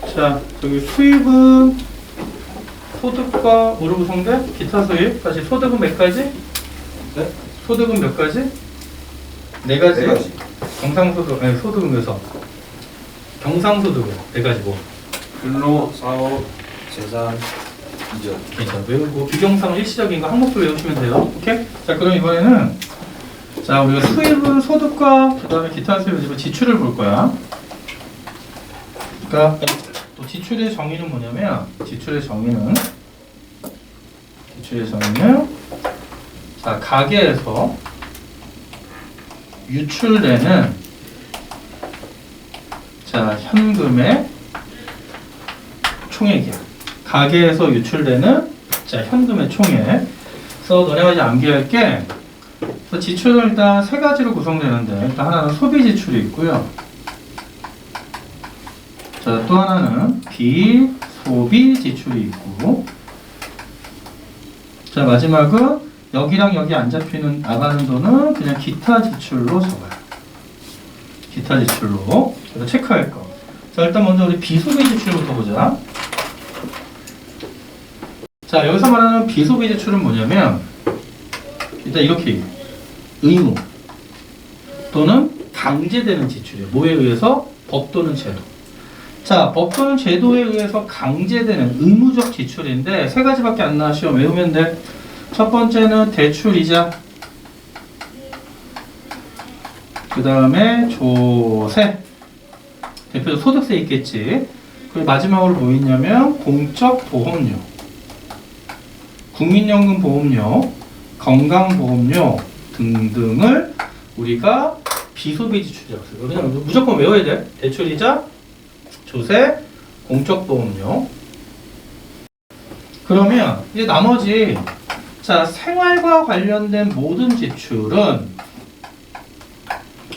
자, 저기 수입은 소득과 뭐로 구성돼? 기타 수입. 다시 소득은 몇 가지? 네? 소득은 몇 가지? 네 가지. 네 가지. 경상소득, 아니 소득은 그래서 경상소득은 네 가지고. 근로, 사업, 재산, 이전. 그러니까 외우고 비경상은 일시적인 거 항목도 외우시면 돼요. 오케이? 자, 그럼 이번에는 자 우리가 수입은 소득과 그 다음에 기타 수입은 지출을 볼 거야. 그러니까 또 지출의 정의는 뭐냐면 지출의 정의는 자 가게에서 유출되는 자 현금의 총액이야. 가게에서 유출되는 자 현금의 총액. 그래서 너네가 이제 암기할게. 그래서 지출은 일단 세 가지로 구성되는데 일단 하나는 소비 지출이 있고요. 자, 또 하나는 비소비 지출이 있고, 자 마지막은 여기랑 여기 안 잡히는 나가는 돈은 그냥 기타 지출로 적어요. 기타 지출로. 그래서 체크할 거. 자 일단 먼저 우리 비소비 지출부터 보자. 자 여기서 말하는 비소비 지출은 뭐냐면 일단 이렇게 얘기해. 의무 또는 강제되는 지출이에요. 뭐에 의해서? 법 또는 제도. 자, 법 또는 제도에 의해서 강제되는 의무적 지출인데 세 가지밖에 안 나와. 시험 외우면 돼. 첫 번째는 대출이자, 그 다음에 조세, 대표적 소득세 있겠지. 그리고 마지막으로 뭐 있냐면 공적 보험료, 국민연금 보험료, 건강보험료 등등을 우리가 비소비 지출이라고 써요. 그냥 무조건 외워야 돼. 대출이자, 조세, 공적보험료. 그러면 이제 나머지 자 생활과 관련된 모든 지출은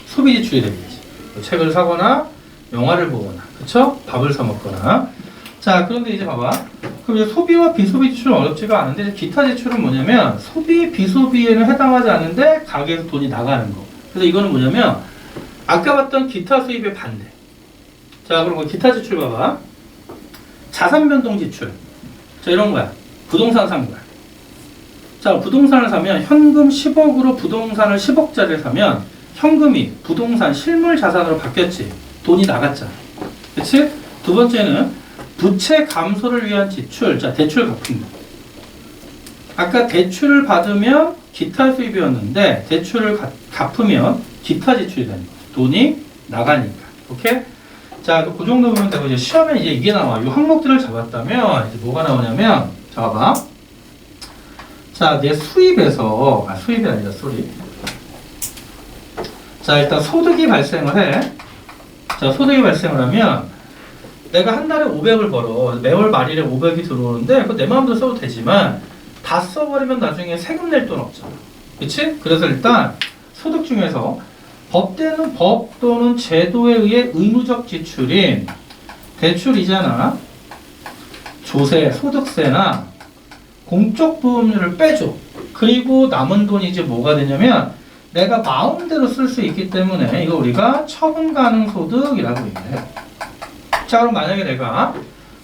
소비 지출이 되겠지. 책을 사거나 영화를 보거나, 그쵸? 밥을 사 먹거나. 자 그런데 이제 봐봐. 그럼 이제 소비와 비소비 지출은 어렵지가 않은데 이제 기타 지출은 뭐냐면 소비, 비소비에는 해당하지 않은데 가게에서 돈이 나가는 거. 그래서 이거는 뭐냐면 아까 봤던 기타 수입의 반대. 자 그럼 기타 지출 봐봐. 자산 변동 지출. 자 이런 거야. 부동산 산 거야. 자 부동산을 사면 현금 10억으로 부동산을 10억짜리를 사면 현금이 부동산 실물 자산으로 바뀌었지. 돈이 나갔잖아. 그치? 두 번째는 부채 감소를 위한 지출. 자 대출 갚은 거. 아까 대출을 받으면 기타 수입이었는데 대출을 갚으면 기타 지출이 되는 거지. 돈이 나가니까. 오케이? 자, 그 정도 보면 되고, 이제 시험에 이제 이게 나와. 이 항목들을 잡았다면, 이제 뭐가 나오냐면, 자, 봐봐. 자, 내 수입에서, 수입이 아니라 소리. 자, 일단 소득이 발생을 해. 자, 소득이 발생을 하면, 내가 한 달에 500을 벌어. 매월 말일에 500이 들어오는데, 그거 내 마음대로 써도 되지만, 다 써버리면 나중에 세금 낼 돈 없잖아. 그치? 그래서 일단, 소득 중에서, 법대는 법 또는 제도에 의해 의무적 지출인 대출이자나 조세, 소득세나 공적 보험료를 빼줘. 그리고 남은 돈이 이제 뭐가 되냐면 내가 마음대로 쓸 수 있기 때문에 이거 우리가 처분 가능 소득이라고 얘기해요. 자 그럼 만약에 내가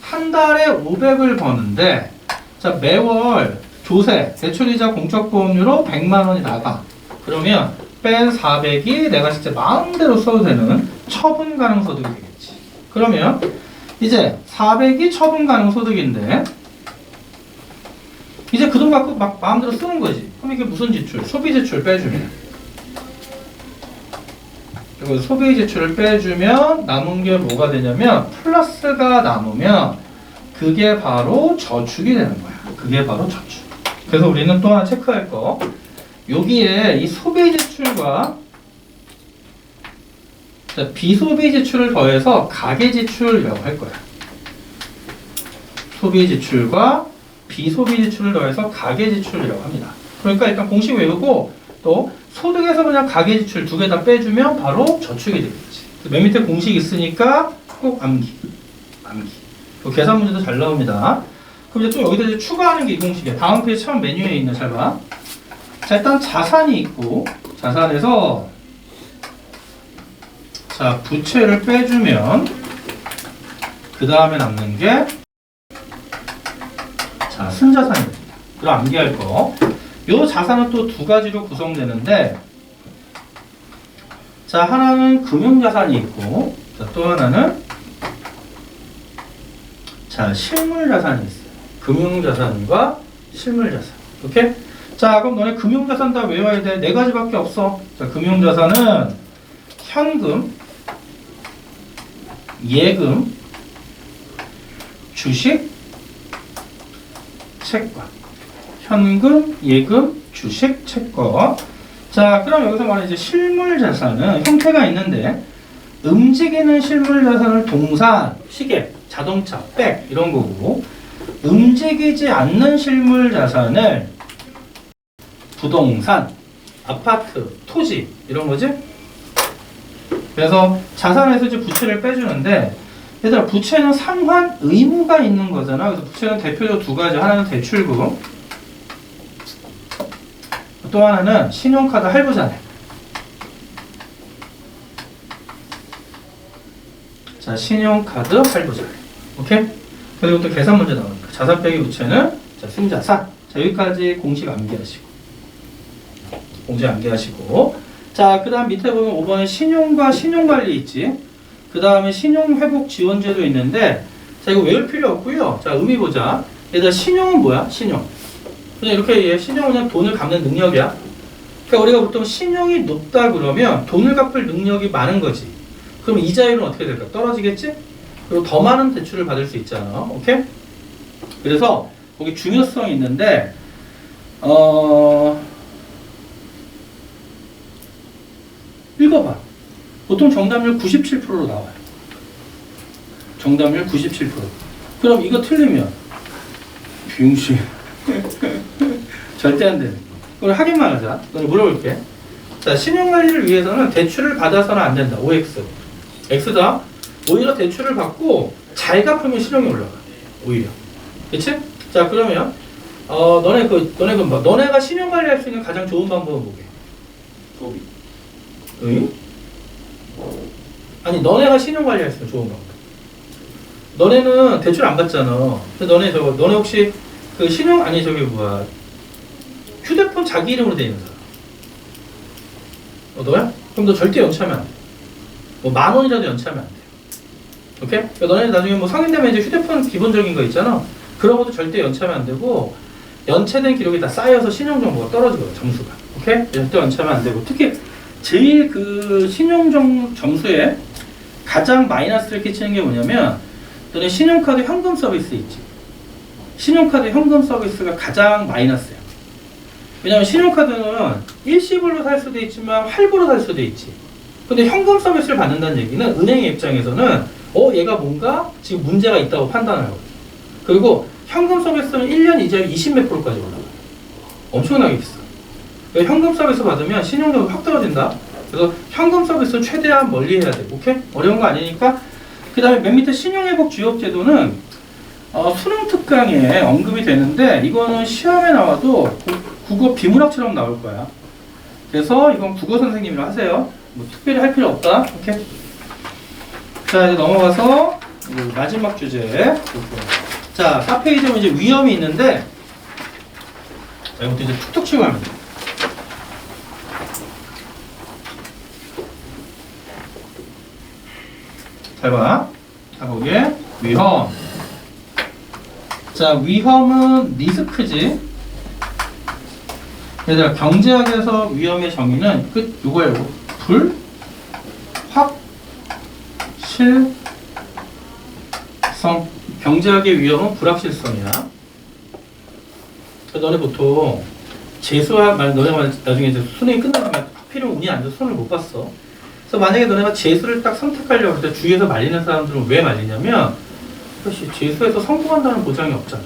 한 달에 500을 버는데 자 매월 조세, 대출이자 공적 보험료로 100만 원이 나가. 그러면 뺀 400이 내가 진짜 마음대로 써도 되는 처분 가능 소득이 되겠지. 그러면 이제 400이 처분 가능 소득인데 이제 그 돈 갖고 막 마음대로 쓰는 거지. 그럼 이게 무슨 지출? 소비 지출 빼주면. 그리고 소비 지출을 빼주면 남은 게 뭐가 되냐면 플러스가 남으면 그게 바로 저축이 되는 거야. 그게 바로 저축. 그래서 우리는 또 하나 체크할 거. 여기에 이 소비 지출과 비소비 지출을 더해서 가계 지출이라고 할 거야. 소비 지출과 비소비 지출을 더해서 가계 지출이라고 합니다. 그러니까 일단 공식 외우고 또 소득에서 그냥 가계 지출 두 개 다 빼주면 바로 저축이 되겠지. 맨 밑에 공식 있으니까 꼭 암기. 계산 문제도 잘 나옵니다. 그럼 이제 또 여기다 이제 추가하는 게 이 공식이야. 다음 페이지 처음 메뉴에 있는 잘 봐. 자, 일단 자산이 있고, 자산에서, 자, 부채를 빼주면, 그 다음에 남는 게 자, 순자산입니다. 그럼 암기할 거. 요 자산은 또 두 가지로 구성되는데 자, 하나는 금융자산이 있고 자, 또 하나는 자, 실물자산이 있어요. 금융자산과 실물자산. 오케이? 자, 그럼 너네 금융자산 다 외워야 돼. 네 가지밖에 없어. 자, 금융자산은 현금, 예금, 주식, 채권. 현금, 예금, 주식, 채권. 자, 그럼 여기서 말하는 이제 실물자산은 형태가 있는데 움직이는 실물자산을 동산, 시계, 자동차, 백 이런 거고 움직이지 않는 실물자산을 부동산, 아파트, 토지 이런 거지. 그래서 자산에서 이제 부채를 빼주는데 얘들아 부채는 상환 의무가 있는 거잖아. 그래서 부채는 대표적으로 두 가지. 하나는 대출금, 또 하나는 신용카드 할부잔액. 자, 신용카드 할부잔액. 오케이? 그리고 또 계산 문제 나오니까 자산 빼기 부채는 자, 순자산. 자, 여기까지 공식 암기하시고. 공식 암기하시고. 자, 그 다음 밑에 보면 5번에 신용과 신용관리 있지. 그 다음에 신용회복지원제도 있는데 자, 이거 외울 필요 없고요. 자, 의미 보자. 얘들아, 신용은 뭐야? 신용. 그냥 이렇게 얘 신용은 그냥 돈을 갚는 능력이야. 그러니까 우리가 보통 신용이 높다 그러면 돈을 갚을 능력이 많은 거지. 그럼 이자율은 어떻게 될까? 떨어지겠지? 그리고 더 많은 대출을 받을 수 있잖아. 오케이? 그래서 거기 중요성이 있는데 읽어봐. 보통 정답률 97%로 나와요. 정답률 97%. 그럼 이거 틀리면 비용시 절대 안 되는 거. 그럼 확인만 하자. 너는 물어볼게. 자, 신용관리를 위해서는 대출을 받아서는 안 된다. OX. X다. 오히려 대출을 받고 잘 갚으면 실용이 올라가. 오히려. 그치? 자, 그러면 너네가 신용관리할 수 있는 가장 좋은 방법은 뭐게? 소비. 응? 아니, 너네가 신용관리할 수 있는 좋은 방법. 너네는 대출 안 받잖아. 너네 혹시 그 휴대폰 자기 이름으로 돼 있는 사람. 너야? 그럼 너 절대 연체하면 안 돼. 뭐 10,000원이라도 연체하면 안 돼. 오케이? 그러니까 너네 나중에 뭐 성인 되면 이제 휴대폰 기본적인 거 있잖아. 그런 것도 절대 연체하면 안 되고 연체된 기록이 다 쌓여서 신용 정보가 떨어지거든, 점수가. 오케이? 절대 연체하면 안 되고 특히 제일 그 신용 점수에 가장 마이너스를 끼치는 게 뭐냐면 너네 신용카드 현금 서비스 있지. 신용카드 현금 서비스가 가장 마이너스야. 왜냐면 신용카드는 일시불로 살 수도 있지만 할부로 살 수도 있지. 근데 현금 서비스를 받는다는 얘기는 은행의 입장에서는 얘가 뭔가 지금 문제가 있다고 판단을 하고. 그리고 현금 서비스는 1년 이자율 20몇 %까지 올라가요. 엄청나게 비싸. 현금 서비스 받으면 신용도가 확 떨어진다. 그래서 현금 서비스 최대한 멀리 해야 돼. 오케이? 어려운 거 아니니까. 그 다음에 맨 밑에 신용회복 주역제도는 수능 특강에 언급이 되는데 이거는 시험에 나와도 국어 비문학처럼 나올 거야. 그래서 이건 국어 선생님이랑 하세요. 뭐 특별히 할 필요 없다. 오케이? 자, 이제 넘어가서 마지막 주제. 자, 4페이지면 이제 위험이 있는데 이것도 이제 툭툭 치고 가면 돼. 잘 봐. 자, 거기에 위험. 자, 위험은 리스크지. 얘들아, 경제학에서 위험의 정의는 요거예요. 불, 확, 실, 성. 경제학의 위험은 불확실성이야. 너네 보통 너네가 나중에 이제 수능이 끝나면 하필이면 운이 안 좋아서 수능을 못 봤어. 그래서 만약에 너네가 재수를 딱 선택하려고 할 때 주위에서 말리는 사람들은 왜 말리냐면 사실 재수에서 성공한다는 보장이 없잖아.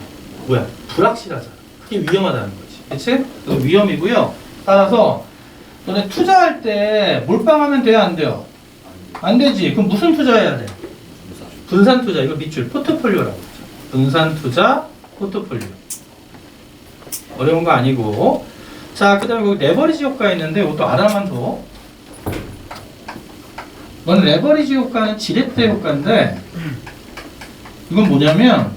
뭐야? 불확실하잖아. 그게 위험하다는 거지. 그치? 그래서 위험이고요. 따라서 너네 투자할 때 몰빵하면 돼요? 안 돼요? 안 되지. 그럼 무슨 투자해야 돼? 분산 투자. 이거 밑줄 포트폴리오라고 하죠. 분산 투자 포트폴리오. 어려운 거 아니고. 자, 그 다음에 여기 레버리지 효과 있는데 이것도 알아만 둬. 이건 레버리지 효과는 지렛대 효과인데 이건 뭐냐면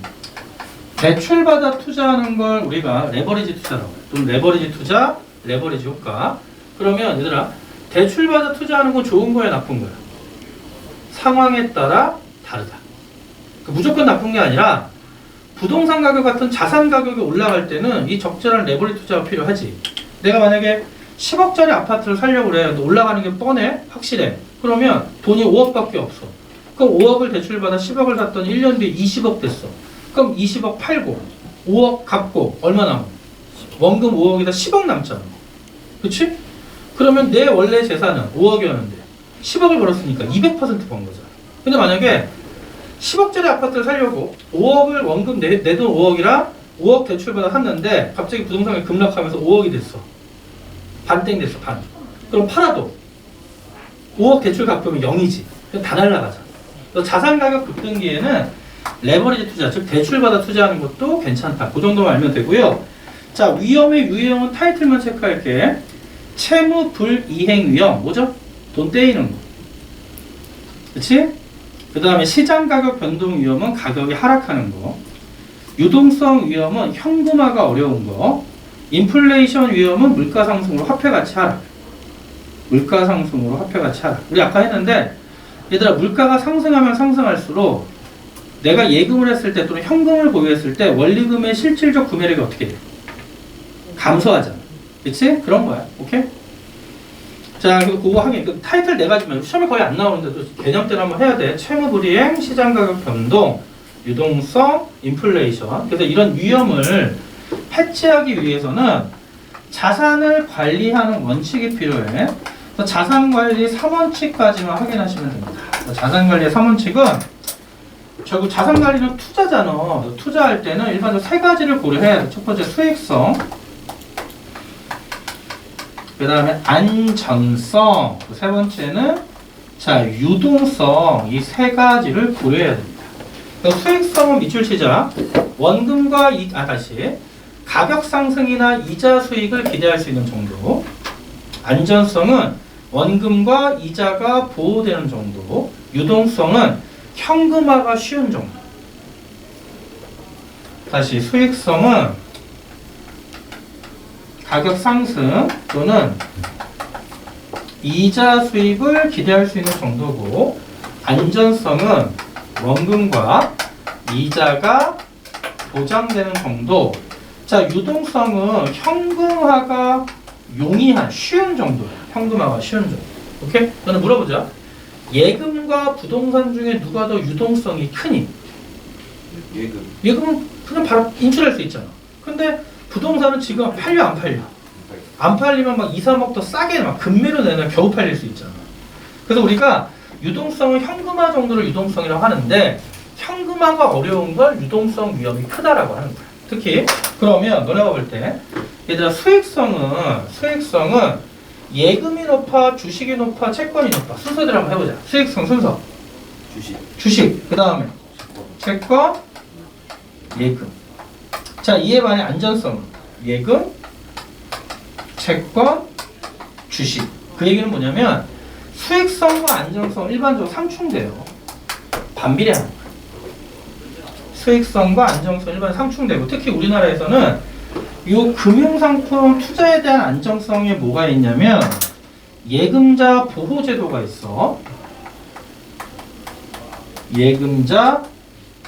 대출받아 투자하는 걸 우리가 레버리지 투자라고 해요. 또 레버리지 투자, 레버리지 효과. 그러면 얘들아, 대출받아 투자하는 건 좋은 거야, 나쁜 거야? 상황에 따라 다르다. 무조건 나쁜 게 아니라 부동산 가격 같은 자산 가격이 올라갈 때는 이 적절한 레버리지 투자가 필요하지. 내가 만약에 10억짜리 아파트를 살려고 그래. 근데 올라가는 게 뻔해? 확실해. 그러면 돈이 5억밖에 없어. 그럼 5억을 대출받아 10억을 샀더니 1년 뒤에 20억 됐어. 그럼 20억 팔고 5억 갚고 얼마 남아? 원금 5억에다 10억 남잖아. 그치? 그러면 내 원래 재산은 5억이었는데 10억을 벌었으니까 200% 번 거잖아. 근데 만약에 10억짜리 아파트를 살려고 5억을 원금 내 돈 5억이라 5억 대출받아 샀는데 갑자기 부동산이 급락하면서 5억이 됐어. 반땡 됐어, 반. 그럼 팔아도 5억 대출 갚으면 0이지. 다 날라가잖아. 자산 가격 급등기에는 레버리지 투자, 즉 대출받아 투자하는 것도 괜찮다. 그 정도만 알면 되고요. 자, 위험의 유형은 타이틀만 체크할게. 채무 불이행 위험, 뭐죠? 돈 떼이는 거. 그치? 그 다음에 시장 가격 변동 위험은 가격이 하락하는 거. 유동성 위험은 현금화가 어려운 거. 인플레이션 위험은 물가 상승으로 화폐 가치 하락. 물가 상승으로 화폐 가치 하락. 우리 아까 했는데, 얘들아, 물가가 상승하면 상승할수록 내가 예금을 했을 때 또는 현금을 보유했을 때 원리금의 실질적 구매력이 어떻게 돼? 감소하잖아. 그치? 그런 거야. 오케이? 자, 그거 하긴, 그 타이틀 네 가지만 시험에 거의 안 나오는데도 개념대로 한번 해야 돼. 채무불이행, 시장가격 변동, 유동성, 인플레이션. 그래서 이런 위험을 해치하기 위해서는 자산을 관리하는 원칙이 필요해. 그래서 자산관리 3원칙까지만 확인하시면 됩니다. 자산관리의 3원칙은 결국 자산관리는 투자잖아. 투자할 때는 일반적으로 세 가지를 고려해야 돼. 첫 번째 수익성, 그 다음에 안전성, 세 번째는 자 유동성. 이 세 가지를 고려해야 됩니다. 수익성은 밑줄 치자. 원금과 다시 가격 상승이나 이자 수익을 기대할 수 있는 정도. 안전성은 원금과 이자가 보호되는 정도. 유동성은 현금화가 쉬운 정도. 다시 수익성은 가격 상승 또는 이자 수입을 기대할 수 있는 정도고, 안전성은 원금과 이자가 보장되는 정도. 자, 유동성은 현금화가 용이한, 쉬운 정도야. 현금화가 쉬운 정도. 오케이? 그럼 물어보자. 예금과 부동산 중에 누가 더 유동성이 크니? 예금. 예금은 그냥 바로 인출할 수 있잖아. 근데 부동산은 지금 팔려 안 팔려? 안 팔리면 막 2, 3억 더 싸게 막 금매로 내면 겨우 팔릴 수 있잖아. 그래서 우리가 유동성은 현금화 정도를 유동성이라고 하는데 현금화가 어려운 걸 유동성 위험이 크다라고 하는 거야. 특히 그러면 너네가 볼 때 얘들아 수익성은 예금이 높아, 주식이 높아, 채권이 높아. 순서대로 한번 해보자. 수익성 순서. 주식. 그 다음에 채권, 예금. 자, 이에 반해 안전성은 예금, 채권, 주식. 그 얘기는 뭐냐면 수익성과 안전성은 일반적으로 상충돼요. 반비례하는 거예요. 수익성과 안정성 일반 상충되고, 특히 우리나라에서는 이 금융상품 투자에 대한 안정성에 뭐가 있냐면 예금자 보호제도가 있어. 예금자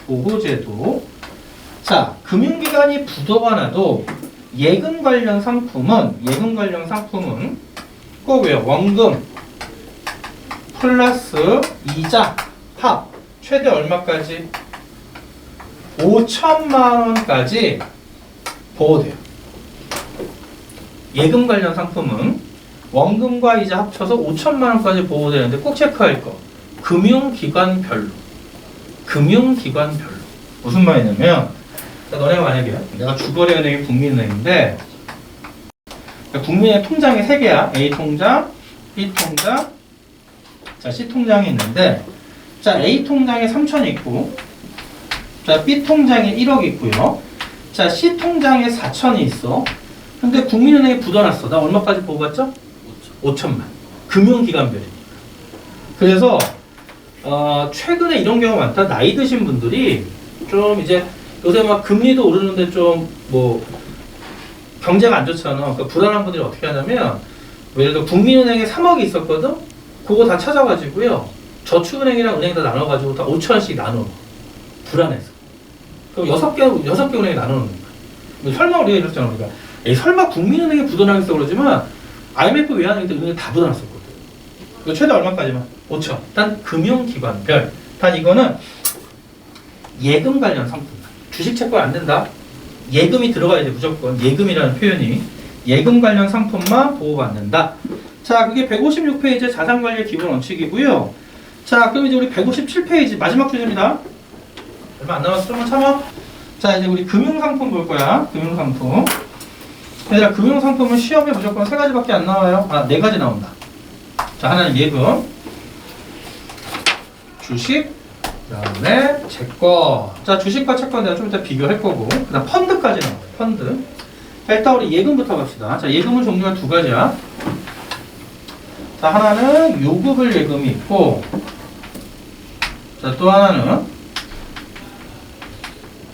보호제도. 자, 금융기관이 부도가 나도 예금 관련 상품은 꼭 왜요? 원금 플러스 이자 합 최대 얼마까지? 5천만 원까지 보호돼요. 예금 관련 상품은 원금과 이자 합쳐서 5천만 원까지 보호되는데 꼭 체크할 거. 금융기관별로. 무슨 말이냐면, 너네가 만약에 내가 주거래은행이 국민은행인데, 국민은행 통장이 3개야. A 통장, B 통장, 자 C 통장이 있는데, 자 A 통장에 3천이 있고, 자 B 통장에 1억 있고요. 자 C 통장에 4천이 있어. 근데 국민은행이 부도났어. 나 얼마까지 보호받죠? 5천만. 금융기관별이니까. 그래서 최근에 이런 경우가 많다. 나이 드신 분들이 좀 이제 요새 막 금리도 오르는데 좀 뭐 경제가 안 좋잖아. 그러니까 불안한 분들이 어떻게 하냐면 예를 들어 국민은행에 3억이 있었거든. 그거 다 찾아가지고요. 저축은행이랑 은행 다 나눠가지고 다 5천원씩 나눠. 불안해서. 그럼 6개 은행에 나누는 거야. 설마 우리가 이랬잖아. 우리가 에이, 설마 국민은행에 부도나겠어 그러지만 IMF 외환위기 때 은행이 다 부도났었거든. 이거 최대 얼마까지만? 5천. 단 금융기관별. 단 이거는 예금 관련 상품. 주식 채권 안 된다. 예금이 들어가야 돼 무조건. 예금이라는 표현이. 예금 관련 상품만 보호받는다. 자, 그게 156페이지 자산관리의 기본 원칙이고요. 자, 그럼 이제 우리 157페이지 마지막 주제입니다. 얼마 안 남았어. 조금만 참아. 자, 이제 우리 금융상품 볼 거야. 금융상품. 얘들아, 금융상품은 시험에 무조건 3가지밖에 안 나와요. 아, 4가지 나온다. 자, 하나는 예금, 주식, 그 다음에 채권. 자, 주식과 채권 내가 좀 이따 비교할 거고, 그 다음 펀드까지 나와요. 펀드. 자, 일단 우리 예금부터 갑시다. 자, 예금은 종류가 2가지야. 자, 하나는 요급을 예금이 있고, 자, 또 하나는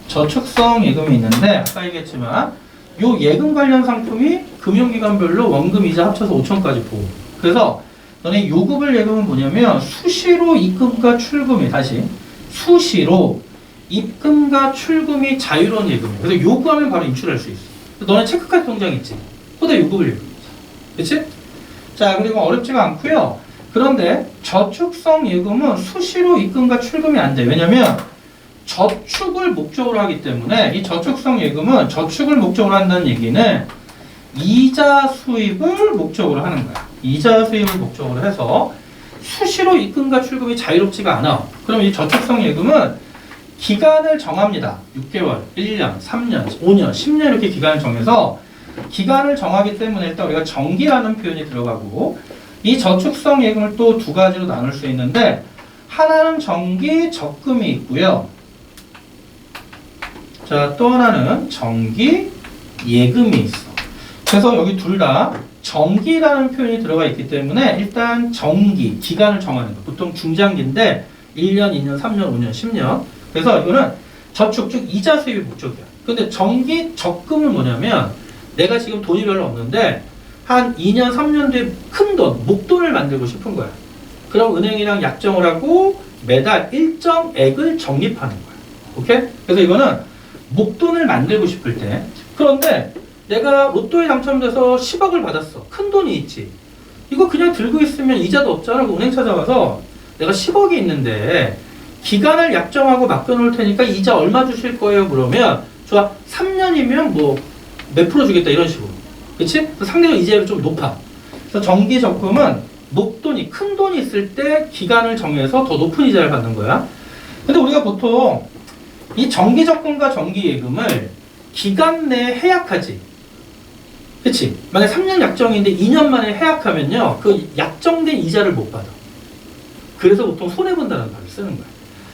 저축성 예금이 있는데, 아까 얘기했지만, 요 예금 관련 상품이 금융기관별로 원금 이자 합쳐서 5천까지 보호. 그래서 너네 요급을 예금은 뭐냐면 수시로 입금과 출금이 다시 수시로 입금과 출금이 자유로운 예금이야. 그래서 요구하면 바로 인출할 수 있어. 너네 체크카드 통장 있지? 그거 요급을 예금이지. 그치? 자, 그리고 어렵지가 않고요. 그런데 저축성 예금은 수시로 입금과 출금이 안 돼. 왜냐면 저축을 목적으로 하기 때문에 이 저축성 예금은 저축을 목적으로 한다는 얘기는 이자 수입을 목적으로 하는 거야. 이자 수입을 목적으로 해서 수시로 입금과 출금이 자유롭지가 않아. 그럼 이 저축성 예금은 기간을 정합니다. 6개월, 1년, 3년, 5년, 10년 이렇게 기간을 정해서 기간을 정하기 때문에 일단 우리가 정기라는 표현이 들어가고 이 저축성 예금을 또 2가지로 나눌 수 있는데 하나는 정기 적금이 있고요. 자, 또 하나는 정기 예금이 있어. 그래서 여기 둘 다 정기라는 표현이 들어가 있기 때문에 일단 정기, 기간을 정하는 거. 보통 중장기인데 1년, 2년, 3년, 5년, 10년. 그래서 이거는 저축, 즉 이자 수입이 목적이야. 근데 정기 적금은 뭐냐면 내가 지금 돈이 별로 없는데 한 2년, 3년 뒤에 큰 돈, 목돈을 만들고 싶은 거야. 그럼 은행이랑 약정을 하고 매달 일정액을 적립하는 거야. 오케이? 그래서 이거는 목돈을 만들고 싶을 때. 그런데 내가 로또에 당첨돼서 10억을 받았어. 큰 돈이 있지. 이거 그냥 들고 있으면 이자도 없잖아. 은행 찾아가서 내가 10억이 있는데 기간을 약정하고 맡겨놓을 테니까 이자 얼마 주실 거예요? 그러면 좋아. 3년이면 뭐 몇 프로 주겠다 이런 식으로. 그치? 상대적으로 이자율이 좀 높아. 그래서 정기 적금은 목돈이 큰 돈이 있을 때 기간을 정해서 더 높은 이자를 받는 거야. 근데 우리가 보통 이 정기 적금과 정기 예금을 기간 내에 해약하지. 그치? 만약 3년 약정인데 2년 만에 해약하면요. 그 약정된 이자를 못 받아. 그래서 보통 손해본다는 말을 쓰는 거야.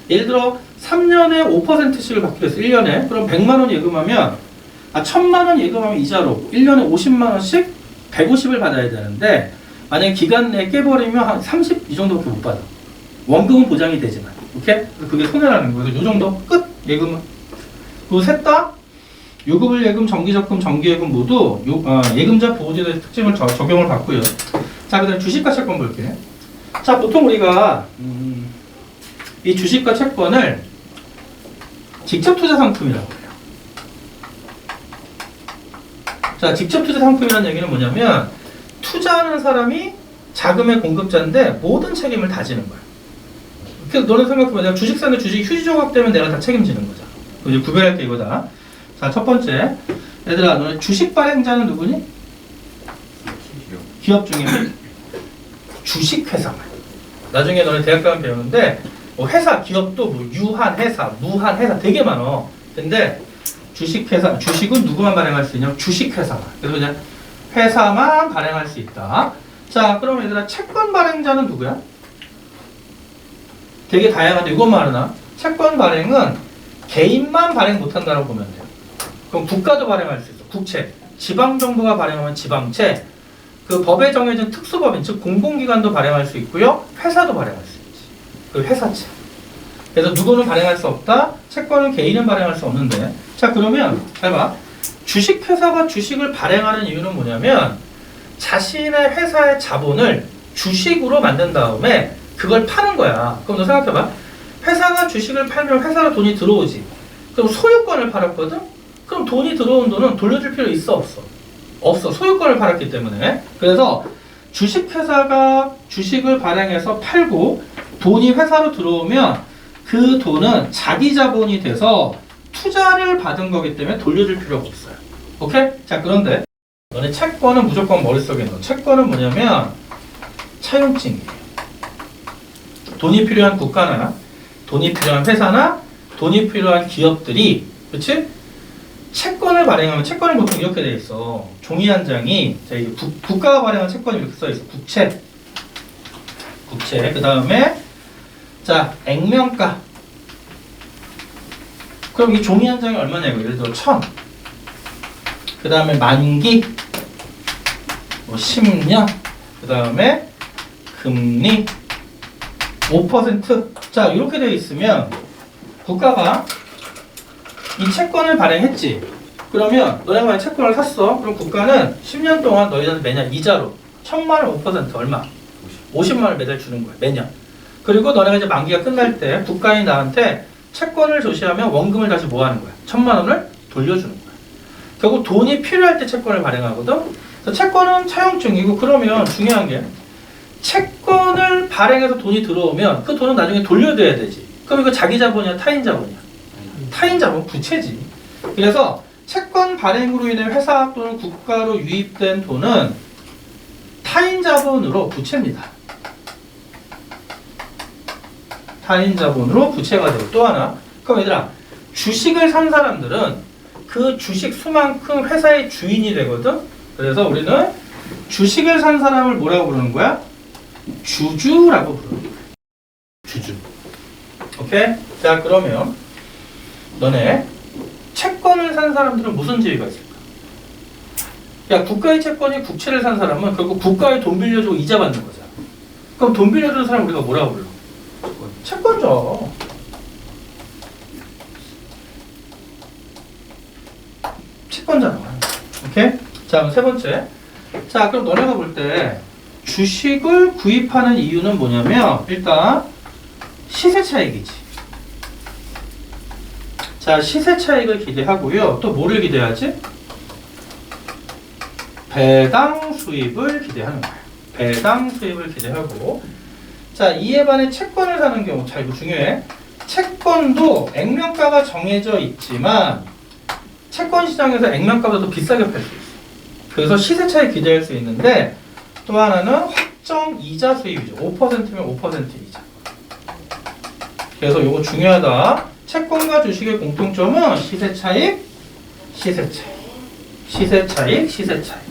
예를 들어 3년에 5%씩을 받기로 했어. 1년에. 그럼 100만 원 예금하면 1000만 원 예금하면 이자로 1년에 50만 원씩 150을 받아야 되는데 만약에 기간 내에 깨버리면 한 30 이 정도밖에 못 받아. 원금은 보장이 되지만. 오케이? 그래서 그게 손해라는 거예요. 요 정도 끝. 예금은. 그리고 셋 다 요급을 예금, 정기적금, 정기예금 모두 예금자 보호제도의 특징을 적용을 받고요. 자, 그 다음에 주식과 채권 볼게요. 자, 보통 우리가 이 주식과 채권을 직접 투자 상품이라고 해요. 자, 직접 투자 상품이라는 얘기는 뭐냐면 투자하는 사람이 자금의 공급자인데 모든 책임을 다 지는 거야. 그래서 너는 생각해봐. 내가 주식 사는데 주식이 휴지 조각되면 내가 다 책임지는 거잖아. 이제 구별할 게 이거다. 자, 첫 번째. 얘들아, 너네 주식 발행자는 누구니? 기업 중에 주식회사만. 나중에 너네 대학 가면 배우는데 뭐 회사, 기업도 뭐 유한회사, 무한회사 되게 많어. 근데 주식회사, 주식은 누구만 발행할 수 있냐? 주식회사만. 그래서 그냥 회사만 발행할 수 있다. 자, 그럼 얘들아, 채권 발행자는 누구야? 되게 다양한데 이것만 하나? 채권 발행은 개인만 발행 못한다고 보면 돼요. 그럼 국가도 발행할 수 있어. 국채. 지방정부가 발행하면 지방채. 그 법에 정해진 특수법인, 즉 공공기관도 발행할 수 있고요. 회사도 발행할 수 있지. 그 회사채. 그래서 누구는 발행할 수 없다? 채권은 개인은 발행할 수 없는데. 자, 그러면 잘 봐. 주식회사가 주식을 발행하는 이유는 뭐냐면 자신의 회사의 자본을 주식으로 만든 다음에 그걸 파는 거야. 그럼 너 생각해봐. 회사가 주식을 팔면 회사로 돈이 들어오지. 그럼 소유권을 팔았거든? 그럼 돈이 들어온 돈은 돌려줄 필요 있어, 없어? 없어. 소유권을 팔았기 때문에. 그래서 주식회사가 주식을 발행해서 팔고 돈이 회사로 들어오면 그 돈은 자기 자본이 돼서 투자를 받은 거기 때문에 돌려줄 필요가 없어요. 오케이? 자, 그런데 너네 채권은 무조건 머릿속에 넣어. 채권은 뭐냐면 차용증이에요. 돈이 필요한 국가나 돈이 필요한 회사나 돈이 필요한 기업들이, 그렇지? 채권을 발행하면 채권은 보통 이렇게 돼 있어. 종이 한 장이, 자, 이게 국가가 발행한 채권이 이렇게 써 있어. 국채. 국채. 그 다음에 자, 액면가. 그럼 이 종이 한 장이 얼마냐고. 예를 들어 1000. 그 다음에 만기. 뭐 10년. 그 다음에 금리 5%. 자, 이렇게 되어 있으면 국가가 이 채권을 발행했지. 그러면 너네가 만약 채권을 샀어. 그럼 국가는 10년 동안 너희한테 매년 이자로 1000만 원 5% 얼마? 50만 원을 매달 주는 거야. 매년. 그리고 너네가 이제 만기가 끝날 때 국가인이 나한테 채권을 조시하면 원금을 다시 뭐 하는 거야? 1000만 원을 돌려주는 거야. 결국 돈이 필요할 때 채권을 발행하거든. 그래서 채권은 차용증이고, 그러면 중요한 게 채권을 발행해서 돈이 들어오면 그 돈은 나중에 돌려줘야 되지. 그럼 이거 자기 자본이야, 타인 자본이야? 타인 자본, 부채지. 그래서 채권 발행으로 인해 회사 또는 국가로 유입된 돈은 타인 자본으로 부채입니다. 타인 자본으로 부채가 되고, 또 하나, 그럼 얘들아, 주식을 산 사람들은 그 주식 수만큼 회사의 주인이 되거든. 그래서 우리는 주식을 산 사람을 뭐라고 부르는 거야? 주주라고 부르는 거야. 주주. 오케이? 자, 그러면 너네 채권을 산 사람들은 무슨 지위가 있을까? 야, 국가의 채권이 국채를 산 사람은 결국 국가에 돈 빌려주고 이자 받는 거잖아. 그럼 돈 빌려주는 사람 우리가 뭐라고 불러? 채권자. 채권자라고 하는 거야. 오케이? 자, 그럼 세 번째. 자, 그럼 너네가 볼 때 주식을 구입하는 이유는 뭐냐면 일단 시세 차익이지. 자, 시세 차익을 기대하고요. 또 뭐를 기대하지? 배당 수입을 기대하는 거예요. 배당 수입을 기대하고. 자, 이에 반해 채권을 사는 경우, 자, 이거 중요해. 채권도 액면가가 정해져 있지만 채권 시장에서 액면가보다 더 비싸게 팔 수 있어. 그래서 시세 차익 기대할 수 있는데, 또 하나는 확정 이자 수입이죠. 5%면 5% 이자. 그래서 이거 중요하다. 채권과 주식의 공통점은 시세 차익, 시세 차익, 시세 차익, 시세 차익.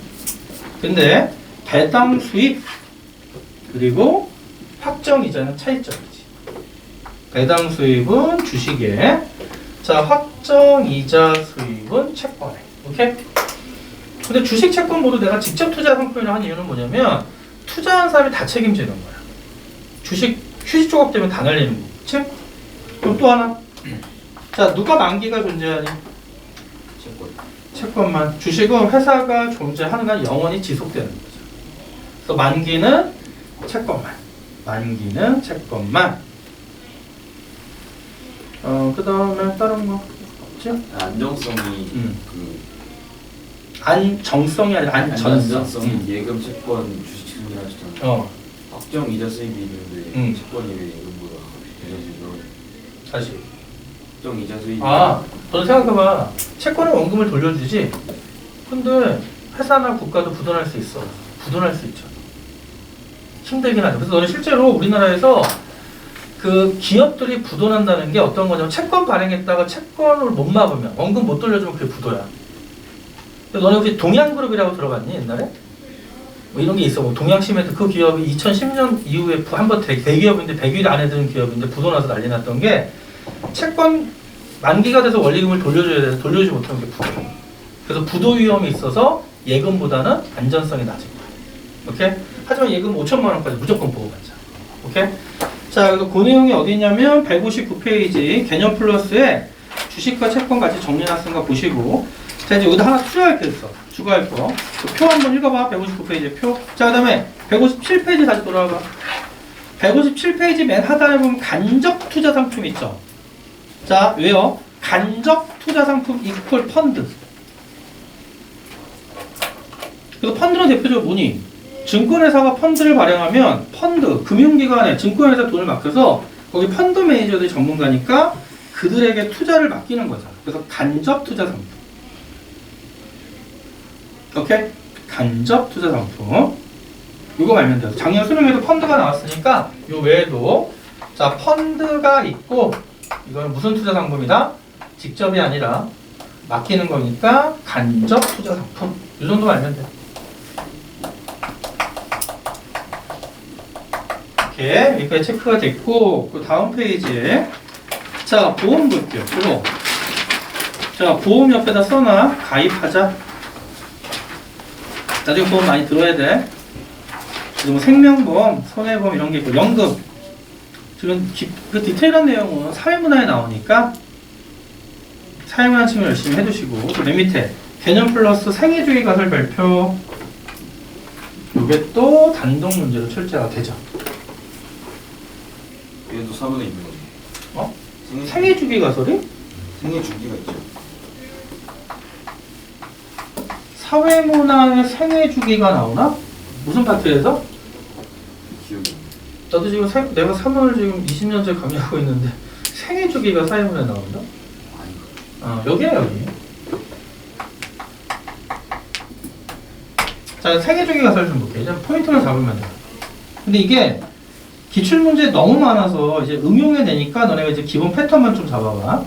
근데 배당 수입 그리고 확정 이자는 차이점이지. 배당 수입은 주식에, 자, 확정 이자 수입은 채권에. 오케이? 근데 주식 채권 모두 내가 직접 투자 상품이라 한 이유는 뭐냐면 투자한 사람이 다 책임지는 거야. 주식 휴지 조각 때문에 다 날리는 거. 그치? 그럼 또 하나. 자, 누가 만기가 존재하니? 채권. 채권만. 주식은 회사가 존재하는 한 영원히 지속되는 거죠. 그래서 만기는 채권만. 만기는 채권만. 그 다음에 다른 거 없지? 안정성이 안정성이 아니라 안전성. 안정성이 예금 채권 주식 채권이 하시잖아요. 확정 이자 수입이 있는데 채권이 왜 예금보다 안정성이 다시. 확정 이자 수입. 아, 너는 생각해봐. 채권은 원금을 돌려주지. 근데 회사나 국가도 부도날 수 있어. 부도날 수 있죠. 힘들긴 하죠. 그래서 너는 실제로 우리나라에서 그 기업들이 부도난다는 게 어떤 거냐면 채권 발행했다가 채권을 못 막으면 원금 못 돌려주면 그게 부도야. 너네 혹시 동양그룹이라고 들어봤니 옛날에? 뭐 이런 게 있어. 뭐 동양시멘트 그 기업이 2010년 이후에 한번 대기업인데 100일 안에 드는 기업인데 부도나서 난리 났던 게 채권 만기가 돼서 원리금을 돌려줘야 돼서 돌려주지 못하는 게 부도. 그래서 부도 위험이 있어서 예금보다는 안전성이 낮은 거야. 오케이? 하지만 예금 5천만 원까지 무조건 보호받자. 오케이? 자, 그래서 그 내용이 어디 있냐면 159페이지 개념 플러스에 주식과 채권 같이 정리해놨은 거 보시고, 자, 이제 여기다 하나 추가할 게 있어. 추가할 거. 그 표 한번 읽어봐. 159페이지 표. 자, 그 다음에 157페이지 다시 돌아와봐. 157페이지 맨 하단에 보면 간접 투자 상품 있죠. 자, 왜요? 간접 투자 상품 이퀄 펀드. 그래서 펀드는 대표적으로 뭐니? 증권회사가 펀드를 발행하면 펀드, 금융기관에 증권회사 돈을 맡겨서 거기 펀드 매니저들이 전문가니까 그들에게 투자를 맡기는 거잖아. 그래서 간접 투자 상품. 오케이? 간접 투자 상품. 이거 알면 돼요. 작년 수능에도 펀드가 나왔으니까 요 외에도 자 펀드가 있고 이거는 무슨 투자 상품이다? 직접이 아니라 맡기는 거니까 간접 투자 상품. 이 정도 알면 돼요. 이렇게 여기까지 체크가 됐고 그 다음 페이지에 자 보험 볼게요. 이거 자 보험 옆에다 써놔. 가입하자. 나중에 보험 많이 들어야 돼. 그리고 뭐 생명보험, 손해보험 이런 게 있고 연금. 지금 그 디테일한 내용은 사회문화에 나오니까 사회문화 측면 열심히 해두시고 또 맨 밑에 개념 플러스 생애주기 가설 발표. 이게 또 단독 문제로 출제가 되죠. 얘도 4번에 있는 거죠. 어? 생애주기 가설이? 생애 주기가 있죠. 사회문화의 생애주기가 나오나? 무슨 파트에서? 기억이 안 나도 지금 내가 3원을 지금 20년째 강의하고 있는데 생애주기가 사회문화에 나온다? 나요. 여기야 여기. 자, 생애주기 가설 좀 볼게요. 그냥 포인트를 잡으면 돼. 근데 이게 기출문제 너무 많아서 이제 응용해내니까 너네가 이제 기본 패턴만 좀 잡아봐.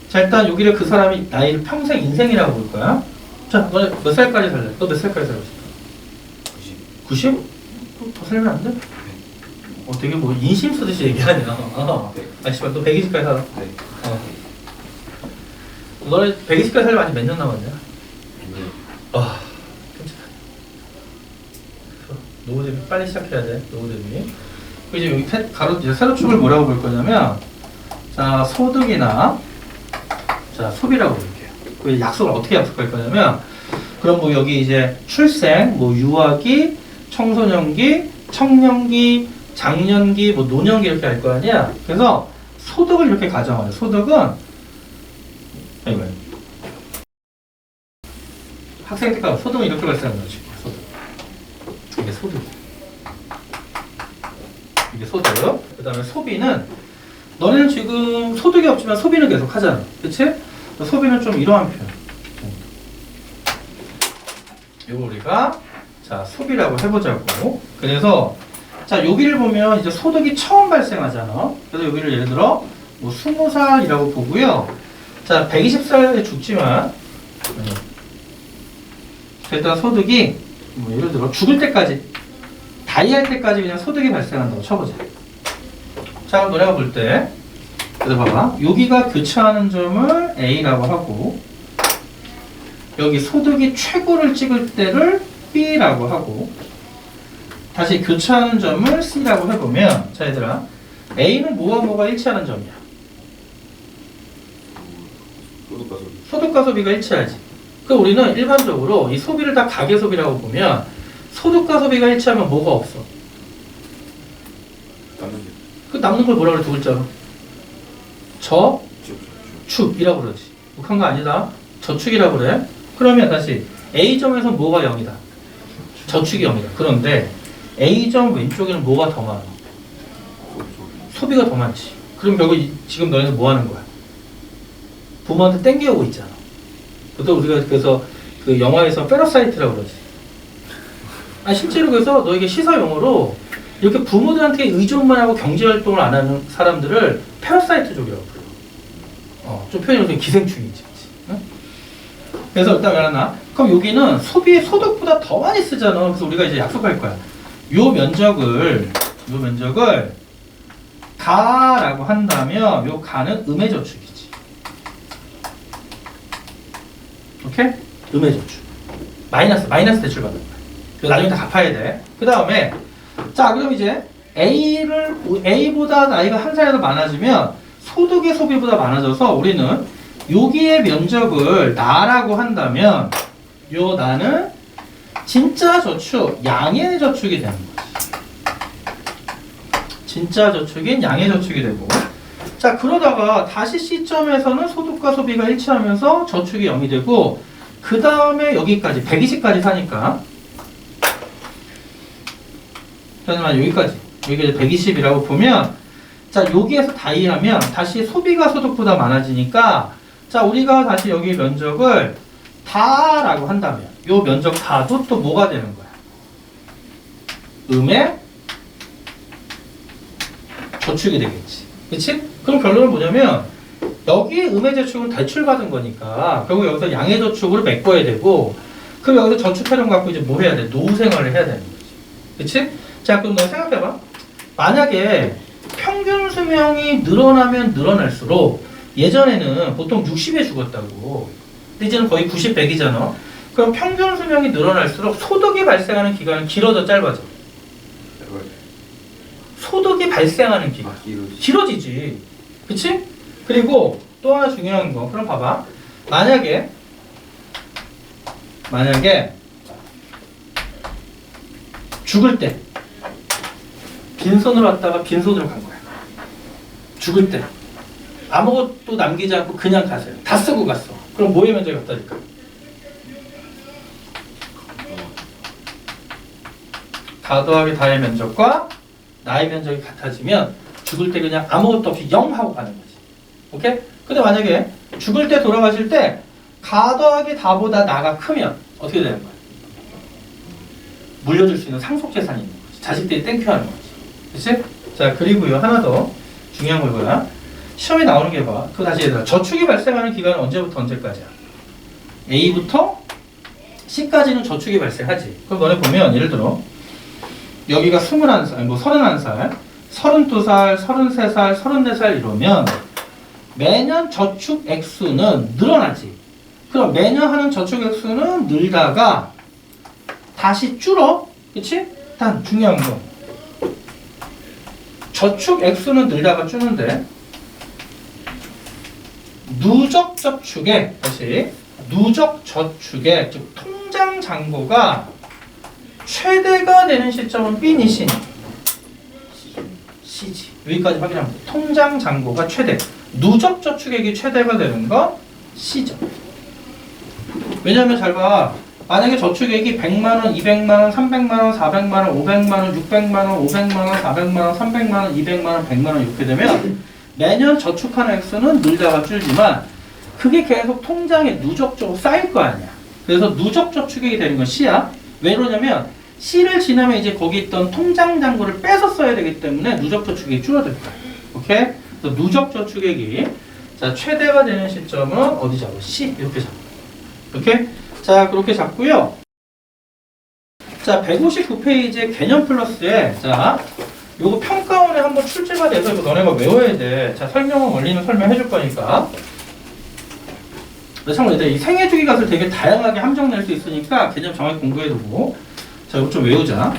자, 일단 여기를 그 사람이 나이를 평생 인생이라고 볼 거야. 자, 너네 몇 살까지 살래? 너 몇 살까지 살고 싶어? 90? 더 살면 안 돼? 되게 뭐 인심 쓰듯이 얘기하냐. 아, 씨발, 너 120까지 살아. 네. 너네 120까지 살면 아직 몇 년 남았냐? 네. 괜찮아. 노후 대비 빨리 시작해야 돼. 노후 대비. 그 이제 여기 이제 세로축을 뭐라고 볼 거냐면, 자, 소득이나, 자, 소비라고 볼게요. 그 약속을 어떻게 약속할 거냐면, 그럼 뭐 여기 이제 출생, 뭐 유아기, 청소년기, 청년기, 장년기, 뭐 노년기 이렇게 할 거 아니야. 그래서 소득을 이렇게 가정하요. 소득은 이거 학생 때까지 소득은 이렇게 발생하는 거지. 소득. 이게 소득. 이게 소득. 그 다음에 소비는 너네는 지금 소득이 없지만 소비는 계속 하잖아. 그치? 소비는 좀 이러한 표현. 이거 우리가 자 소비라고 해보자고. 그래서 자 여기를 보면 이제 소득이 처음 발생하잖아. 그래서 여기를 예를 들어 뭐 20살이라고 보고요. 자 120살에 죽지만 일단 소득이 뭐 예를 들어 죽을 때까지 다이할 때까지 그냥 소득이 발생한다고 쳐보자. 자 그럼 너네가 볼 때 그래서 봐봐 여기가 교차하는 점을 A라고 하고 여기 소득이 최고를 찍을 때를 B라고 하고 다시 교차하는 점을 C라고 해보면 자 얘들아 A는 뭐와 뭐가 일치하는 점이야? 소득과 소비가 일치하지. 그럼 우리는 일반적으로 이 소비를 다 가계소비라고 보면 소득과 소비가 일치하면 뭐가 없어? 그 남는 걸 뭐라 그래 두 글자로? 저축이라고 그러지. 북한 거 아니다. 저축이라고 그래. 그러면 다시 A점에서 뭐가 0이다? 저축이 0이다. 그런데 A점 왼쪽에는 뭐가 더 많아? 소비가 더 많지. 그럼 결국 지금 너희는 뭐 하는 거야? 부모한테 땡겨오고 있잖아. 그것도 우리가 그래서 그 영화에서 페러사이트라고 그러지. 실제로 그래서 너에게 시사 용어로 이렇게 부모들한테 의존만 하고 경제활동을 안 하는 사람들을 페러사이트족이라고 불러. 좀 표현이 좀 기생충이지. 응? 그래서 일단 말하나? 그럼 여기는 소비의 소득보다 더 많이 쓰잖아. 그래서 우리가 이제 약속할 거야. 요 면적을 가라고 한다면 요 가는 음의 저축이지. 오케이? 음의 저축. 마이너스 대출 받는 거야. 그거 나중에 다 갚아야 돼. 그 다음에 자 그럼 이제 A보다 나이가 한 살이라도 많아지면 소득의 소비보다 많아져서 우리는 여기의 면적을 나라고 한다면 요 나는 진짜 저축, 양의 저축이 되는 거지. 진짜 저축인 양의 저축이 되고, 자 그러다가 다시 C점에서는 소득과 소비가 일치하면서 저축이 0이 되고, 그 다음에 여기까지 120까지 사니까 그러면 여기까지 120이라고 보면, 자 여기에서 다이하면 다시 소비가 소득보다 많아지니까, 자 우리가 다시 여기 면적을 다라고 한다면 요 면적 다도 또 뭐가 되는 거야? 음의 저축이 되겠지. 그치? 그럼 결론은 뭐냐면 여기 음의 저축은 대출받은 거니까 결국 여기서 양의 저축으로 메꿔야 되고, 그럼 여기서 저축해놓은 거 갖고 이제 뭐 해야 돼? 노후 생활을 해야 되는 거지. 그치? 자 그럼 너 생각해봐. 만약에 평균 수명이 늘어나면 늘어날수록, 예전에는 보통 60에 죽었다고, 근데 이제는 거의 90, 100이잖아. 그럼 평균 수명이 늘어날수록 소득이 발생하는 기간은 길어져 짧아져? 소득이 발생하는 기간 길어지지. 그치? 그리고 또 하나 중요한 거, 그럼 봐봐. 만약에 죽을 때 빈손으로 왔다가 빈손으로 간 거야. 죽을 때 아무것도 남기지 않고 그냥 가세요. 다 쓰고 갔어. 그럼 뭐의 면적이 같다니까? 다 더하기 다의 면적과 나의 면적이 같아지면 죽을 때 그냥 아무것도 없이 0 하고 가는 거지. 오케이? 근데 만약에 죽을 때 돌아가실 때 가 더하기 다보다 나가 크면 어떻게 되는 거야? 물려줄 수 있는 상속재산이 있는 거지. 자식들이 땡큐하는 거지. 그치? 자, 그리고요, 하나 더 중요한 걸 보야. 시험에 나오는 게 봐. 그거 다시 얘들아. 저축이 발생하는 기간은 언제부터 언제까지야? A부터 C까지는 저축이 발생하지. 그럼 너네 보면 예를 들어 여기가 21살, 뭐 31살, 32살, 33살, 34살 이러면 매년 저축 액수는 늘어나지. 그럼 매년 하는 저축 액수는 늘다가 다시 줄어. 그치? 단 중요한 거. 저축 액수는 늘다가 줄는데 누적 저축의, 다시 누적 저축의 즉 통장 잔고가 최대가 되는 시점은 B니 C니? C지. 여기까지 확인하면 돼. 통장 잔고가 최대. 누적 저축액이 최대가 되는 건 C죠. 왜냐면 잘 봐. 만약에 저축액이 100만원, 200만원, 300만원, 400만원, 500만원, 600만원, 500만원, 400만원, 300만원, 200만원, 100만원 이렇게 되면 매년 저축하는 액수는 늘다가 줄지만 그게 계속 통장에 누적적으로 쌓일 거 아니야. 그래서 누적 저축액이 되는 건 C야. 왜 그러냐면 C를 지나면 이제 거기 있던 통장 잔고를 빼서 써야 되기 때문에 누적 저축액이 줄어들 거야. 오케이? 그래서 누적 저축액이 자 최대가 되는 시점은 어디 잡아? C 이렇게 잡아. 오케이? 자 그렇게 잡고요. 자 159페이지의 개념 플러스에 자 요거 평가원에 한번 출제가 돼서 이거 너네가 외워야 돼. 자 설명은 원리는 설명해 줄 거니까. 참 얘들 이 생애주기 값을 되게 다양하게 함정낼 수 있으니까 개념 정확히 공부해두고. 자 이거 좀 외우자.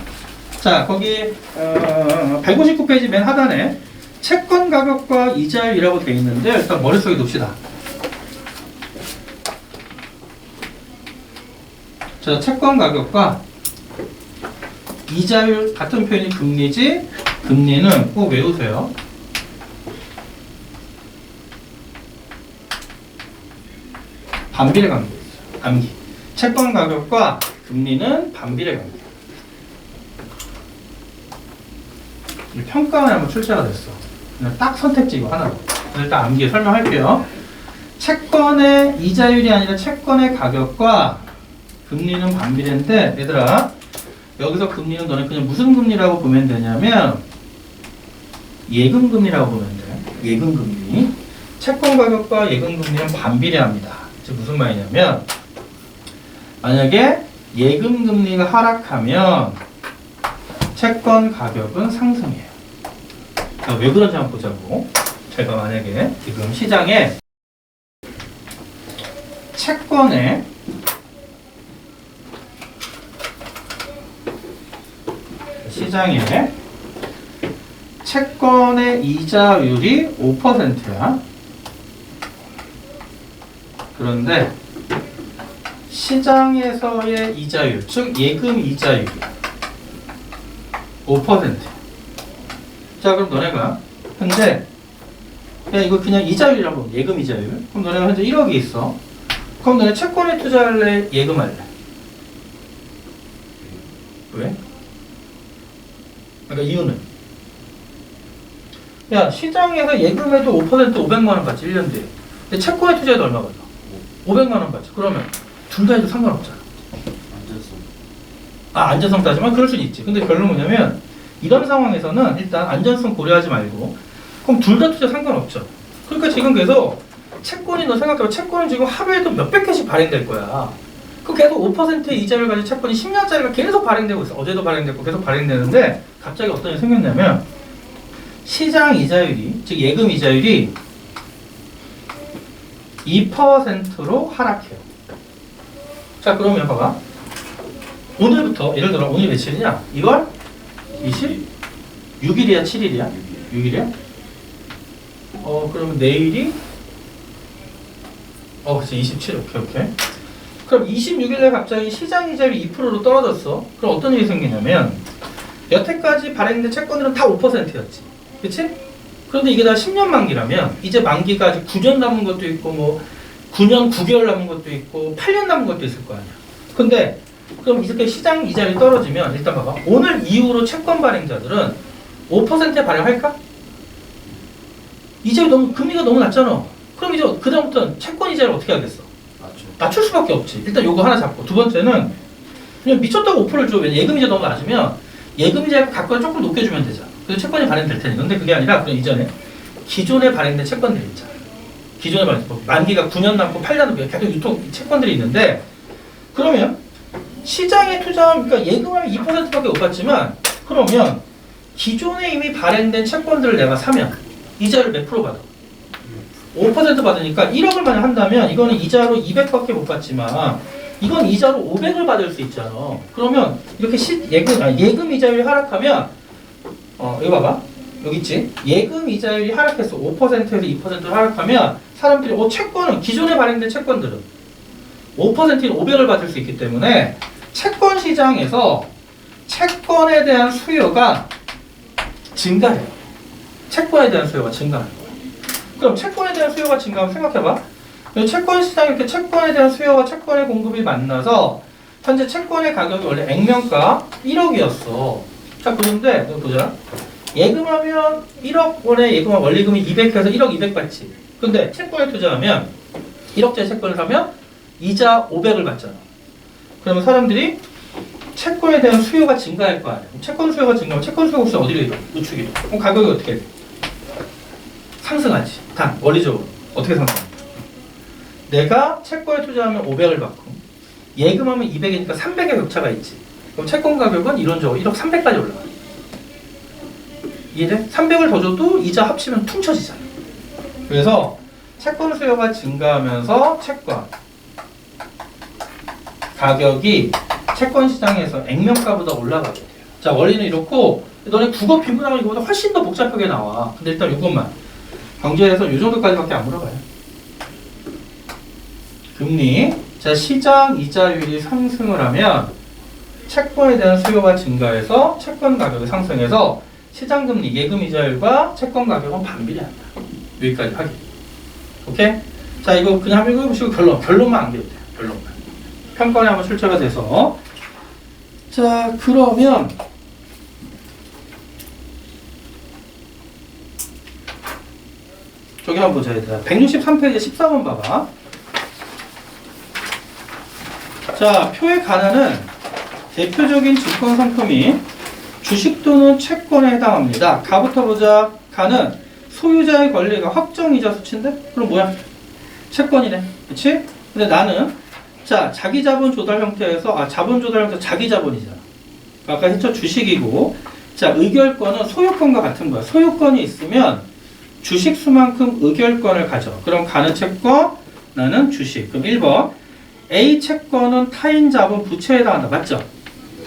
자 거기 159페이지 맨 하단에 채권 가격과 이자율이라고 돼 있는데 일단 머릿속에 놓읍시다. 자 채권 가격과 이자율 같은 표현이 금리지. 금리는 꼭 외우세요. 반비례 관계 있어요. 암기. 채권 가격과 금리는 반비례 관계. 평가원에 한번 출제가 됐어. 그냥 딱 선택지 이거 하나로. 일단 암기에 설명할게요. 채권의 이자율이 아니라 채권의 가격과 금리는 반비례인데 얘들아 여기서 금리는 너네 그냥 무슨 금리라고 보면 되냐면 예금금리라고 보면 돼. 예금금리. 채권 가격과 예금금리는 반비례합니다. 즉 무슨 말이냐면 만약에 예금금리가 하락하면 채권 가격은 상승해요. 왜 그런지 한번 보자고. 제가 만약에 지금 시장에 채권의 채권의 이자율이 5%야. 그런데 시장에서의 이자율, 즉 예금 이자율이 5%. 자, 그럼 너네가 현재 야, 이거 그냥 이자율이라고 예금 이자율. 그럼 너네가 현재 1억이 있어. 그럼 너네 채권에 투자할래? 예금할래? 왜? 그러니까 이유는 야, 시장에서 예금해도 5% 500만 원 받지 1년 뒤에. 근데 채권에 투자해도 얼마 받아? 500만 원 받지. 그러면 둘 다 해도 상관없잖아. 안전성. 안전성 따지만 그럴 수는 있지. 근데 결론은 뭐냐면 이런 상황에서는 일단 안전성 고려하지 말고 그럼 둘 다 투자 상관없죠. 그러니까 지금 계속 채권이 너 생각해봐. 채권은 지금 하루에도 몇백 개씩 발행될 거야. 그 계속 5%의 이자를 가진 채권이 10년짜리가 계속 발행되고 있어. 어제도 발행됐고 계속 발행되는데 갑자기 어떤 일이 생겼냐면 시장 이자율이, 즉 예금 이자율이 2%로 하락해요. 자, 그러면 봐봐. 오늘부터 예를 들어 오늘 며칠이냐? 2월 26일이야? 7일이야? 6일이야? 그러면 내일이 그치 27. 오케이. 그럼 26일에 갑자기 시장 이자율이 2%로 떨어졌어. 그럼 어떤 일이 생기냐면 여태까지 발행된 채권들은 다 5%였지. 그치? 그런데 이게 다 10년 만기라면 이제 만기가 아직 9년 남은 것도 있고 뭐 9년 9개월 남은 것도 있고 8년 남은 것도 있을 거 아니야. 근데 그럼 이렇게 시장 이자율이 떨어지면 일단 봐봐. 오늘 이후로 채권 발행자들은 5%에 발행할까? 이자율이 너무 금리가 너무 낮잖아. 그럼 이제 그다음부터는 채권 이자를 어떻게 하겠어? 낮출 수밖에 없지. 일단 요거 하나 잡고 두 번째는 그냥 미쳤다고 5%를 줘. 왜냐면 예금이자 너무 낮으면 예금이자 갖고 조금 높게 주면 되잖아. 그래서 채권이 발행될 테니. 근데 그게 아니라 그냥 이전에 기존에 발행된 채권들이 있잖아. 기존에 발행된 만기가 9년 남고 8년 남고 계속 유통 채권들이 있는데 그러면 시장에 투자하면 그러니까 예금하면 2%밖에 못 받지만 그러면 기존에 이미 발행된 채권들을 내가 사면 이자를 몇 프로 받아? 5% 받으니까 1억을 만약 한다면 이거는 이자로 200밖에 못 받지만 이건 이자로 500을 받을 수 있잖아. 그러면 이렇게 예금 이자율이 하락하면 이거 봐봐. 여기 있지? 예금 이자율이 하락했어. 5%에서 2%로 하락하면 사람들이 채권은 기존에 발행된 채권들은 5%인 500을 받을 수 있기 때문에 채권 시장에서 채권에 대한 수요가 증가해요. 채권에 대한 수요가 증가하는 거야. 그럼 채권에 대한 수요가 증가하면 생각해봐. 채권 시장에 이렇게 채권에 대한 수요와 채권의 공급이 만나서 현재 채권의 가격이 원래 액면가 1억이었어. 자, 그런데 보자. 예금하면 1억 원에 예금하면 원리금이 200해서 1억 200 받지. 근데 채권에 투자하면 1억짜리 채권을 사면 이자 500을 받잖아. 그러면 사람들이 채권에 대한 수요가 증가할 거 아니야. 채권 수요가 증가하면 채권 수요가 없으면 어디로 이동? 우측이 이동. 그럼 가격이 어떻게 돼? 상승하지. 단 원리적으로 어떻게 상승해? 내가 채권에 투자하면 500을 받고 예금하면 200이니까 300의 격차가 있지. 그럼 채권 가격은 이론적으로 1억 300까지 올라가. 이해돼? 300을 더 줘도 이자 합치면 퉁쳐지잖아. 그래서 채권 수요가 증가하면서 채권 가격이 채권 시장에서 액면가보다 올라가게 돼요. 자, 원리는 이렇고 너네 국어 비문학은 이거보다 훨씬 더 복잡하게 나와. 근데 일단 이것만 경제에서 이 정도까지밖에 안 물어봐요. 금리. 자, 시장 이자율이 상승을 하면 채권에 대한 수요가 증가해서 채권 가격이 상승해서 시장 금리, 예금 이자율과 채권 가격은 반비례한다. 여기까지 하기. 오케이? 자, 이거 그냥 한번 읽어보시고 결론만 안 돼도 돼요. 결론만. 평가에 한번 출제가 돼서. 자, 그러면 저기 한번 보자. 163페이지 14번 봐봐. 자, 표의 가난은 대표적인 증권 상품이 주식 또는 채권에 해당합니다. 가부터 보자. 가는 소유자의 권리가 확정이자 수치인데? 그럼 뭐야? 채권이네. 그치? 근데 나는 자, 자기 자본 조달 형태에서 자본 조달 형태 자기 자본이잖아. 아까 했죠? 주식이고. 자, 의결권은 소유권과 같은 거야. 소유권이 있으면 주식 수만큼 의결권을 가져. 그럼 가는 채권, 나는 주식. 그럼 1번. A 채권은 타인 자본 부채에 해당한다. 맞죠?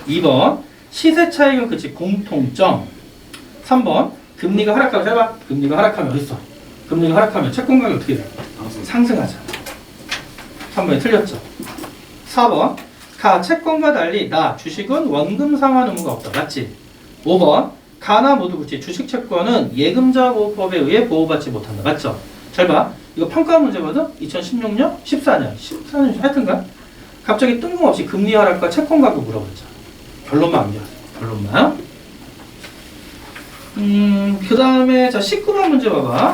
2번. 시세 차익은 그치 공통점. 3번. 금리가 하락하면 해봐. 금리가 하락하면 어딨어? 금리가 하락하면 채권 가격이 어떻게 돼? 상승하잖아. 3번이 틀렸죠. 4번 가 채권과 달리 나 주식은 원금 상환 의무가 없다. 맞지? 5번 가나 모두 그치. 주식 채권은 예금자 보호법에 의해 보호받지 못한다. 맞죠? 잘 봐. 이거 평가 문제거든? 2016년? 14년 하여튼간 갑자기 뜬금없이 금리 하락과 채권 가격 물어봤죠. 결론만 안 기억해. 결론만. 그 다음에 자 19번 문제 봐봐.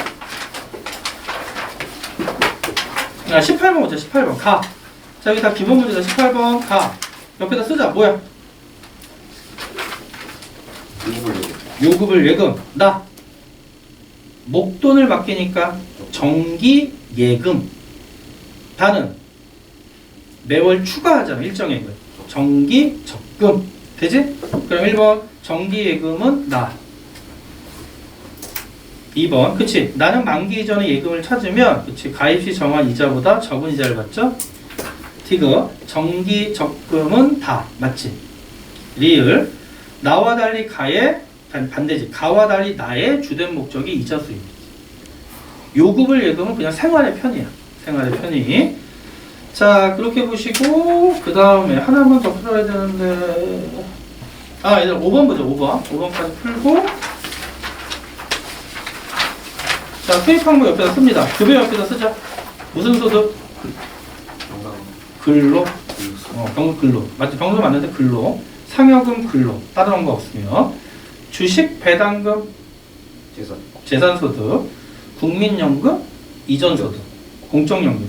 18번 보자. 18번 가. 자 여기 다 기본 문제다. 18번 가. 옆에다 쓰자. 뭐야? 요금을 예금. 나 목돈을 맡기니까 정기 예금. 다는 매월 추가하잖아. 일정액을. 정기 적금. 되지? 그럼 1번 정기 예금은 나. 2번 그치 나는 만기 이전에 예금을 찾으면 그치 가입 시 정한 이자보다 적은 이자를 받죠. 디귿 정기 적금은 다. 맞지? 리을 나와 달리 가의 반대지. 가와 달리 나의 주된 목적이 이자 수입. 요금을 예금은 그냥 생활의 편이야. 생활의 편이. 자 그렇게 보시고 그 다음에 하나만 더 풀어야 되는데 얘들아 5번 보자. 5번까지 풀고 자 수입 항목 옆에다 씁니다. 급여 옆에다 쓰자. 무슨 소득? 근로? 병금 근로. 맞지? 병금 맞는데 근로. 상여금 근로. 다른 거 없으며 주식 배당금 재산소득 국민연금 이전소득 공적연금.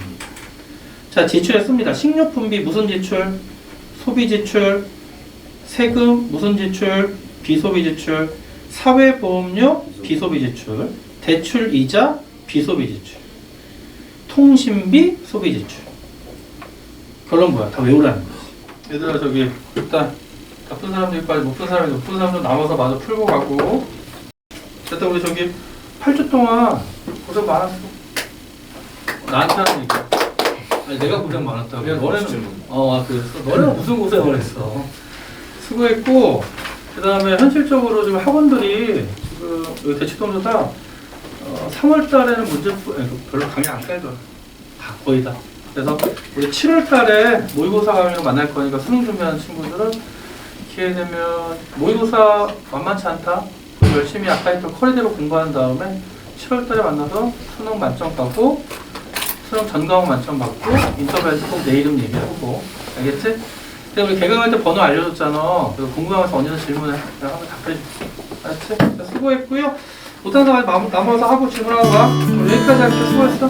자 지출에 씁니다. 식료품비 무슨 지출? 소비지출. 세금 무슨 지출? 비소비지출. 사회보험료 비소비지출. 대출이자 비소비지출. 통신비 소비지출. 결론 뭐야? 다 외우라는 거지. 얘들아 저기 일단 나쁜 사람들까지 못푼 사람이 못푼 사람들 남아서 마저 풀고 가고. 일단 우리 저기 8주 동안 고생 많았어. 나한테 하는 얘기야. 아니 내가 고생 많았다고. 그냥 너네는 그랬어. 너네는 무슨 고생을 했어. 수고했고 그 다음에 현실적으로 지금 학원들이 지금 여기 대치동조사 3월 달에는 문제 별로 강의 안 깔더라. 다 거의 다. 그래서 우리 7월 달에 모의고사 강의로 만날 거니까 수능 준비하는 친구들은 기회 되면 모의고사 만만치 않다. 열심히 아까 했던 커리대로 공부한 다음에 7월 달에 만나서 수능 만점 받고 수능 전 과목 만점 받고 인터뷰에서 꼭 내 이름 얘기하고. 알겠지? 근데 우리 개강할 때 번호 알려줬잖아. 그래서 궁금해서 언제든 질문해. 내가 한번 답해줄게. 알았지? 수고했고요. 못하는 사람 남아서 하고 질문하고 가. 여기까지 할게. 수고했어.